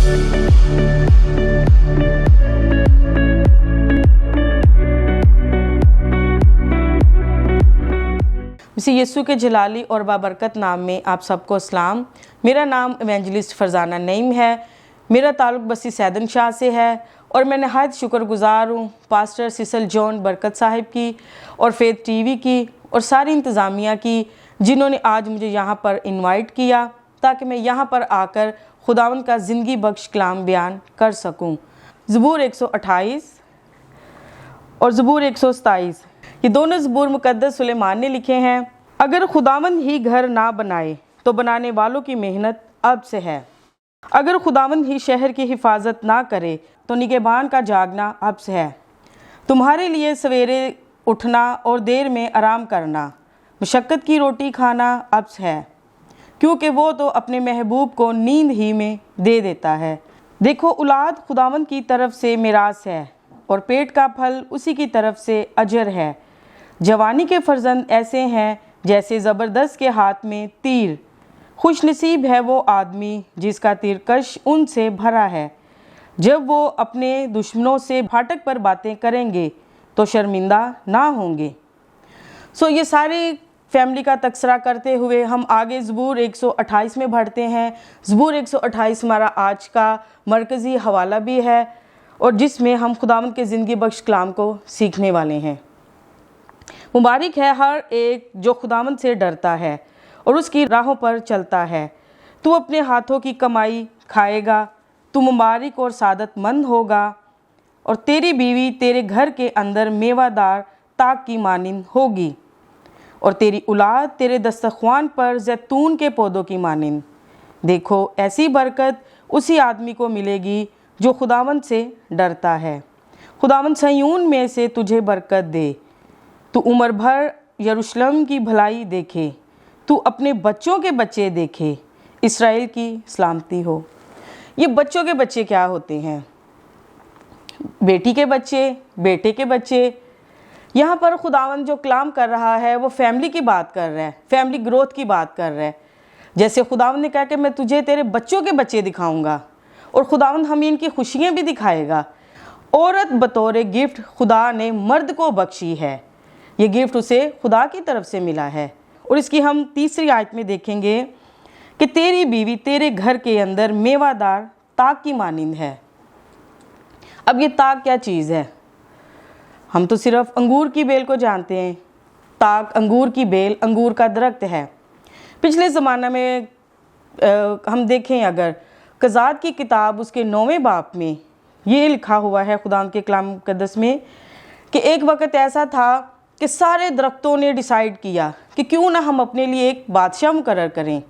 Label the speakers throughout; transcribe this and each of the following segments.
Speaker 1: मसीह यीशु के जलाली और बाबरकत नाम में आप सबको अस्सलाम। मेरा नाम इवेंजलिस्ट फरजाना नईम है। मेरा ताल्लुक़ बस्ती सैदन शाह से है और मैं नहायत शुक्रगुज़ार हूँ पास्टर सिसल जॉन बरकत साहिब की और फेथ टीवी की और सारी इंतज़ामिया की, जिन्होंने आज मुझे यहाँ पर इनवाइट किया ताकि मैं यहाँ पर आकर खुदावंद का ज़िंदगी बख्श कलाम बयान कर सकूँ। ज़बूर 128 और ज़बूर 127, ये दोनों ज़बूर मुक़द्दस सुलेमान ने लिखे हैं। अगर खुदावंद ही घर ना बनाए तो बनाने वालों की मेहनत अब से है। अगर खुदावंद ही शहर की हिफाजत ना करे तो निगहबान का जागना अब से है। तुम्हारे लिए सवेरे उठना और देर में आराम करना, मशक्क़त की रोटी खाना अब से है, क्योंकि वो तो अपने महबूब को नींद ही में दे देता है। देखो, औलाद खुदावंद की तरफ से मिरास है और पेट का फल उसी की तरफ से अजर है। जवानी के फर्जंद ऐसे हैं जैसे ज़बरदस्त के हाथ में तीर। खुशनसीब है वो आदमी जिसका तीरकश उनसे भरा है। जब वो अपने दुश्मनों से फाटक पर बातें करेंगे तो शर्मिंदा ना होंगे। ये सारी फैमिली का तस्करा करते हुए हम आगे ज़बूर 128 में बढ़ते हैं। ज़बूर 128 हमारा आज का मरकज़ी हवाला भी है और जिसमें हम खुदावंद के ज़िंदगी बख्श कलाम को सीखने वाले हैं। मुबारक है हर एक जो खुदावंद से डरता है और उसकी राहों पर चलता है। तू अपने हाथों की कमाई खाएगा, तू मुबारक और सादतमंद होगा और तेरी बीवी तेरे घर के अंदर मेवादार ताक की मानिंद होगी और तेरी औलाद तेरे दस्तरख्वान पर जैतून के पौधों की मानिंद। देखो, ऐसी बरकत उसी आदमी को मिलेगी जो खुदावंद से डरता है। खुदावंद सयून में से तुझे बरकत दे, तू उम्र भर यरूशलेम की भलाई देखे, तू अपने बच्चों के बच्चे देखे, इस्राएल की सलामती हो। ये बच्चों के बच्चे क्या होते हैं? बेटी के बच्चे, बेटे के बच्चे। यहाँ पर खुदावंद जो कलाम कर रहा है वो फैमिली की बात कर रहा है, फैमिली ग्रोथ की बात कर रहा है। जैसे खुदावंद ने कहा कि मैं तुझे तेरे बच्चों के बच्चे दिखाऊंगा और खुदावंद हमें इनकी खुशियाँ भी दिखाएगा। औरत बतौर गिफ्ट खुदा ने मर्द को बख्शी है। ये गिफ्ट उसे खुदा की तरफ से मिला है। और इसकी हम तीसरी आयत में देखेंगे कि तेरी बीवी तेरे घर के अंदर मेवादार ताक की मानिंद है। अब ये ताक क्या चीज़ है? हम तो सिर्फ अंगूर की बेल को जानते हैं। ताक अंगूर की बेल, अंगूर का दरख्त है। पिछले ज़माना में हम देखें अगर कज़ात की किताब उसके 9वें बाब में ये लिखा हुआ है खुदावंद के कलाम मुक़द्दस में कि एक वक़्त ऐसा था कि सारे दरख्तों ने डिसाइड किया कि क्यों ना हम अपने लिए एक बादशाह मुकर्रर करें।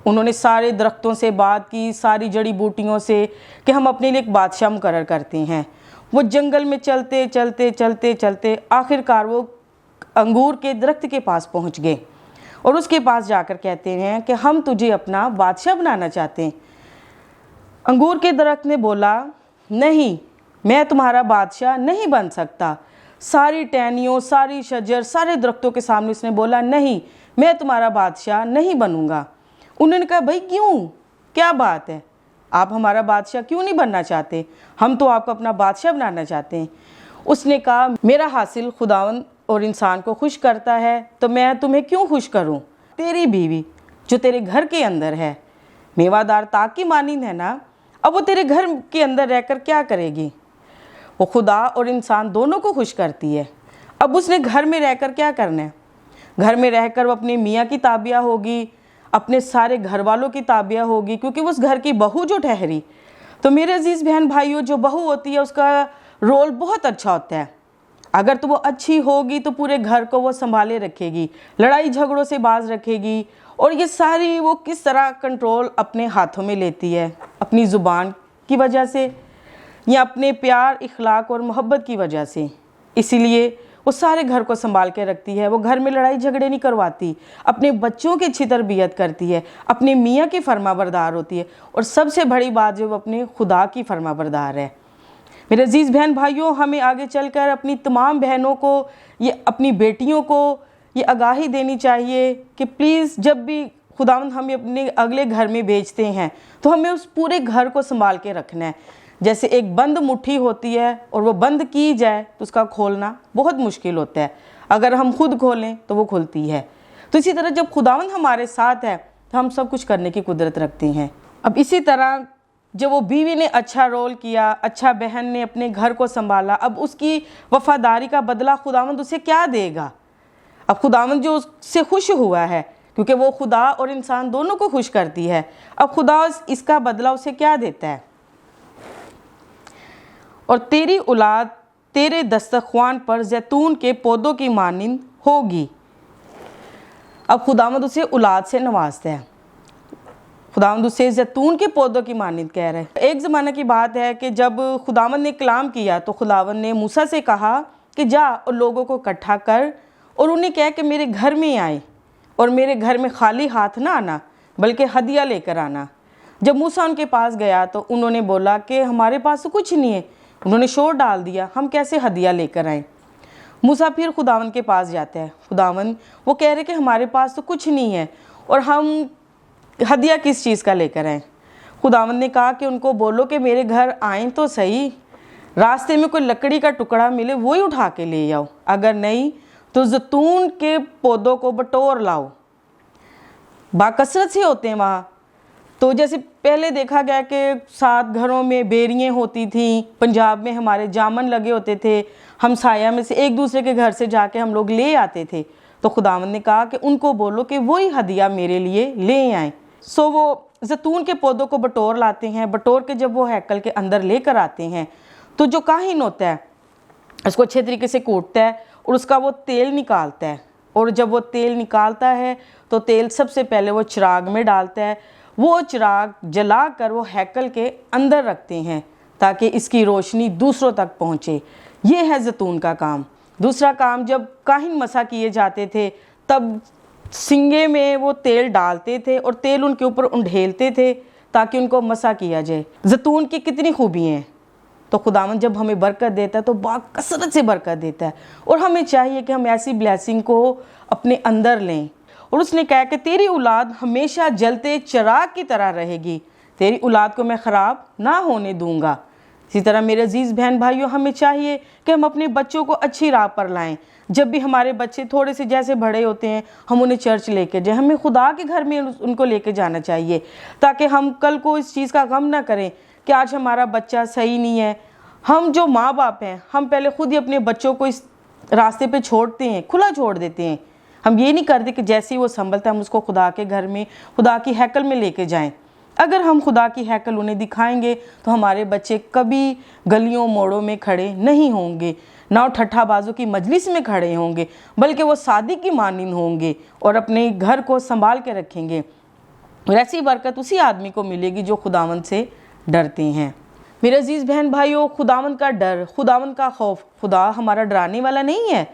Speaker 1: उन्होंने सारे दरख्तों से बात की, सारी जड़ी बूटियों से, कि हम अपने लिए एक बादशाह मुकर्रर करते हैं। वो जंगल में चलते चलते चलते चलते आखिरकार वो अंगूर के दरख्त के पास पहुंच गए और उसके पास जाकर कहते हैं कि हम तुझे अपना बादशाह बनाना चाहते हैं। अंगूर के दरख्त ने बोला, नहीं, मैं तुम्हारा बादशाह नहीं बन सकता। सारी टहनियों, सारी शजर, सारे दरख्तों के सामने उसने बोला, नहीं, मैं तुम्हारा बादशाह नहीं बनूंगा। उन्होंने कहा, भाई क्यों, क्या बात है, आप हमारा बादशाह क्यों नहीं बनना चाहते? हम तो आपको अपना बादशाह बनाना चाहते हैं। उसने कहा, मेरा हासिल खुदावंद और इंसान को खुश करता है तो मैं तुम्हें क्यों खुश करूं? तेरी बीवी जो तेरे घर के अंदर है, मेवादार ताक की मानिंद है ना, अब वो तेरे घर के अंदर रहकर क्या करेगी? वो खुदा और इंसान दोनों को खुश करती है। अब उसने घर में रहकर क्या करना है? घर में रहकर वो अपनी मियाँ की ताबिया होगी, अपने सारे घर वालों की ताबिया होगी, क्योंकि वो उस घर की बहू जो ठहरी। तो मेरे अजीज़ बहन भाइयों, जो बहू होती है उसका रोल बहुत अच्छा होता है। अगर तो वो अच्छी होगी तो पूरे घर को वो संभाले रखेगी, लड़ाई झगड़ों से बाज रखेगी। और ये सारी वो किस तरह कंट्रोल अपने हाथों में लेती है? अपनी ज़ुबान की वजह से या अपने प्यार, इखलाक और मोहब्बत की वजह से। इसीलिए वो सारे घर को संभाल के रखती है। वो घर में लड़ाई झगड़े नहीं करवाती, अपने बच्चों की अच्छी तरबियत करती है, अपने मियाँ की फरमाबरदार होती है और सबसे बड़ी बात जो वो अपने खुदा की फरमाबरदार है। मेरे अजीज़ बहन भाइयों, हमें आगे चलकर अपनी तमाम बहनों को, ये अपनी बेटियों को ये आगाही देनी चाहिए कि प्लीज़ जब भी खुदावंद हमें अपने अगले घर में भेजते हैं तो हमें उस पूरे घर को संभाल के रखना है। जैसे एक बंद मुट्ठी होती है और वो बंद की जाए तो उसका खोलना बहुत मुश्किल होता है, अगर हम खुद खोलें तो वो खुलती है। तो इसी तरह जब खुदावंद हमारे साथ है तो हम सब कुछ करने की कुदरत रखते हैं। अब इसी तरह जब वो बीवी ने अच्छा रोल किया, अच्छा बहन ने अपने घर को संभाला, अब उसकी वफादारी का बदला खुदावंद उसे क्या देगा। अब खुदावंद जो उससे खुश हुआ है, क्योंकि वो खुदा और इंसान दोनों को खुश करती है, अब खुदा इसका बदला उसे क्या देता है। और तेरी औलाद तेरे दस्तरख्वान पर जैतून के पौधों की मानिंद होगी। अब खुदावंद उसे औलाद से नवाजता है, खुदावंद उसे जैतून के पौधों की मानिंद कह रहे हैं। एक ज़माने की बात है कि जब खुदावंद ने कलाम किया तो खुदावंद ने मूसा से कहा कि जा और लोगों को इकट्ठा कर और उन्हें कह कि मेरे घर में आए और मेरे घर में खाली हाथ ना आना बल्कि हदिया लेकर आना। जब मूसा उनके पास गया तो उन्होंने बोला कि हमारे पास तो कुछ नहीं है। उन्होंने शोर डाल दिया, हम कैसे हदिया लेकर आएँ। मूसा फिर खुदावंद के पास जाता है, खुदावंद वो कह रहे कि हमारे पास तो कुछ नहीं है और हम हदिया किस चीज़ का लेकर आएँ। खुदावंद ने कहा कि उनको बोलो कि मेरे घर आएँ तो सही, रास्ते में कोई लकड़ी का टुकड़ा मिले वही उठा के ले आओ, अगर नहीं तो जैतून के पौधों को बटोर लाओ। बाकसरत से होते हैं वहाँ। तो जैसे पहले देखा गया कि 7 घरों में बेरियाँ होती थी, पंजाब में हमारे जामन लगे होते थे, हम साया में से एक दूसरे के घर से जाके हम लोग ले आते थे। तो खुदावंद ने कहा कि उनको बोलो कि वही हदिया मेरे लिए ले आएँ। सो वो जैतून के पौधों को बटोर लाते हैं। बटोर के जब वो हैकल के अंदर लेकर आते हैं तो जो काहिन होता है उसको अच्छे तरीके से कूटता है और उसका वो तेल निकालता है। और जब वो तेल निकालता है तो तेल सबसे पहले वो चिराग में डालता है। वो चिराग जला कर वो हैकल के अंदर रखते हैं ताकि इसकी रोशनी दूसरों तक पहुँचे। ये है जैतून का काम। दूसरा काम, जब काहिन मसा किए जाते थे तब सिंगे में वो तेल डालते थे और तेल उनके ऊपर उंडेलते थे ताकि उनको मसा किया जाए। जैतून की कितनी खूबी हैं। तो खुदावंद जब हमें बरकत देता है तो बाकसरत से बरकत देता है और हमें चाहिए कि हम ऐसी ब्लेसिंग को अपने अंदर लें। और उसने कहा कि तेरी औलाद हमेशा जलते चिराग की तरह रहेगी, तेरी औलाद को मैं ख़राब ना होने दूंगा। इसी तरह मेरे अजीज़ बहन भाइयों, हमें चाहिए कि हम अपने बच्चों को अच्छी राह पर लाएं। जब भी हमारे बच्चे थोड़े से जैसे बड़े होते हैं हम उन्हें चर्च लेके जाएं, हमें खुदा के घर में उनको लेके जाना चाहिए ताकि हम कल को इस चीज़ का गम ना करें कि आज हमारा बच्चा सही नहीं है। हम जो माँ बाप हैं हम पहले खुद ही अपने बच्चों को इस रास्ते पे छोड़ते हैं, खुला छोड़ देते हैं। हम ये नहीं करते कि जैसे ही वो संभलता है हम उसको खुदा के घर में, खुदा की हैकल में लेके जाएं। अगर हम खुदा की हैकल उन्हें दिखाएंगे तो हमारे बच्चे कभी गलियों मोड़ों में खड़े नहीं होंगे, ना ठट्ठाबाजों की मजलिस में खड़े होंगे, बल्कि वो सादी की मानिंद होंगे और अपने घर को संभाल के रखेंगे। और ऐसी बरकत उसी आदमी को मिलेगी जो खुदावंद से डरते हैं। मेरे अजीज़ बहन भाइयों, खुदावंद का डर, खुदावंद का खौफ, खुदा हमारा डराने वाला नहीं है,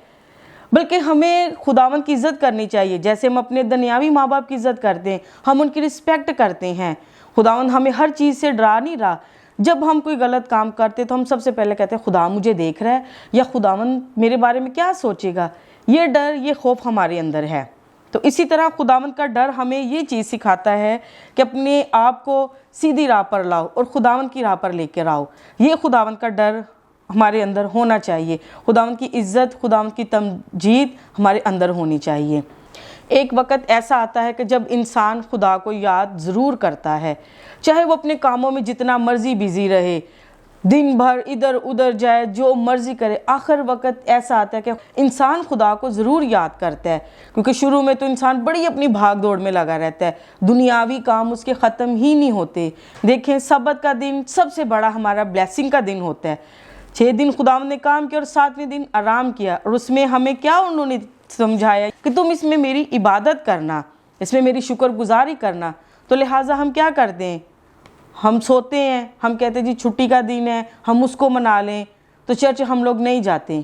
Speaker 1: बल्कि हमें खुदावंद की इज़्ज़त करनी चाहिए। जैसे हम अपने दुनियावी माँ बाप की इज़्ज़त करते हैं, हम उनकी रिस्पेक्ट करते हैं। खुदावंद हमें हर चीज़ से डरा नहीं रहा। जब हम कोई गलत काम करते तो हम सबसे पहले कहते हैं खुदा मुझे देख रहा है या खुदावंद मेरे बारे में क्या सोचेगा। ये डर, ये खौफ हमारे अंदर है। तो इसी तरह खुदावंद का डर हमें ये चीज़ सिखाता है कि अपने आप को सीधी राह पर लाओ और खुदावंद की राह पर लेकर आओ। ये खुदावंद का डर हमारे अंदर होना चाहिए। खुदावंद की इज़्ज़त, खुदावंद की तमजीद हमारे अंदर होनी चाहिए। एक वक्त ऐसा आता है कि जब इंसान खुदा को याद ज़रूर करता है, चाहे वो अपने कामों में जितना मर्ज़ी बिज़ी रहे, दिन भर इधर उधर जाए, जो मर्ज़ी करे, आखिर वक्त ऐसा आता है कि इंसान खुदा को ज़रूर याद करता है। क्योंकि शुरू में तो इंसान बड़ी अपनी भाग दौड़ में लगा रहता है, दुनियावी काम उसके ख़त्म ही नहीं होते। देखें, सब्त का दिन सबसे बड़ा हमारा ब्लेसिंग का दिन होता है। 6 दिन खुदावंद ने काम किया और 7वें दिन आराम किया। और उसमें हमें क्या उन्होंने समझाया कि तुम इसमें मेरी इबादत करना, इसमें मेरी शुक्रगुजारी करना। तो लिहाजा हम क्या करते हैं, हम सोते हैं, हम कहते हैं जी छुट्टी का दिन है हम उसको मना लें, तो चर्च हम लोग नहीं जाते।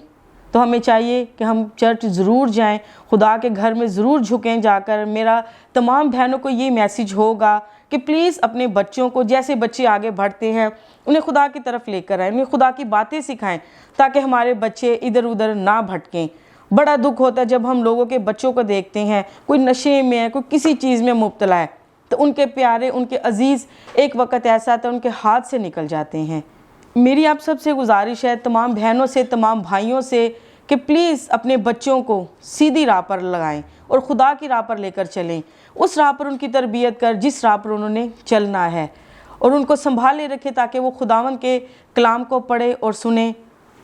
Speaker 1: तो हमें चाहिए कि हम चर्च ज़रूर जाएं, खुदा के घर में ज़रूर झुकें जाकर। मेरा तमाम बहनों को ये मैसेज होगा कि प्लीज़ अपने बच्चों को, जैसे बच्चे आगे बढ़ते हैं उन्हें खुदा की तरफ लेकर आएँ, उन्हें खुदा की बातें सिखाएं ताकि हमारे बच्चे इधर उधर ना भटकें। बड़ा दुख होता है जब हम लोगों के बच्चों को देखते हैं कोई नशे में है, कोई किसी चीज़ में मुब्तला है, तो उनके प्यारे, उनके अजीज़ एक वक्त ऐसा आता है उनके हाथ से निकल जाते हैं। मेरी आप सबसे गुजारिश है, तमाम बहनों से, तमाम भाइयों से, कि प्लीज़ अपने बच्चों को सीधी राह पर लगाएं और खुदा की राह पर लेकर चलें। उस राह पर उनकी तरबियत कर जिस राह पर उन्होंने चलना है, और उनको संभाले रखें ताकि वो खुदावन के कलाम को पढ़े और सुने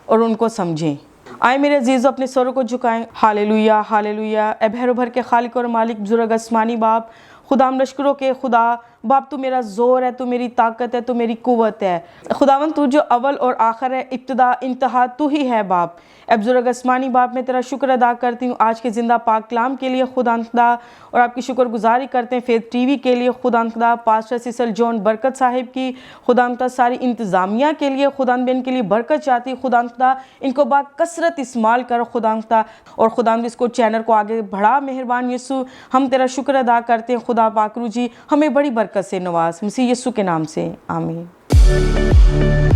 Speaker 1: और उनको समझें। आए मेरे अजीज़ों, अपने सरों को झुकाएं। Hallelujah, hallelujah. ए बहरो भर के खालिक और मालिक, बुजुर्ग आसमानी बाप, खुदा लश्करों के खुदा बाप, तू मेरा ज़ोर है, तू मेरी ताकत है, तू मेरी कुव्वत है। खुदावन तू जो अव्वल और आखिर है, इब्तिदा इंतहा तू ही है बाप। ए बुजुर्ग आसमानी बाप, मैं तेरा शुक्र अदा करती हूँ आज के ज़िंदा पाक कलाम के लिए खुदा खुदा, और आपकी शुक्रगुजारी करते हैं फेथ टीवी के लिए खुदा खुदा, पास्टर सिसल जॉन बरकत साहिब की खुदा खुदा, सारी इंतज़ामिया के लिए खुदा बिन के लिए बरकत चाहती खुदा खुदा, इनको बाकसरत इस्तेमाल करो खुदा खुदा, और खुदा इसको चैनल को आगे बढ़ा। मेहरबान यीशु, हम तेरा शुक्र अदा करते हैं खुदा पाकरू जी, हमें बड़ी बरकत से नवाज, मसीह यीशु के नाम से, आमीन।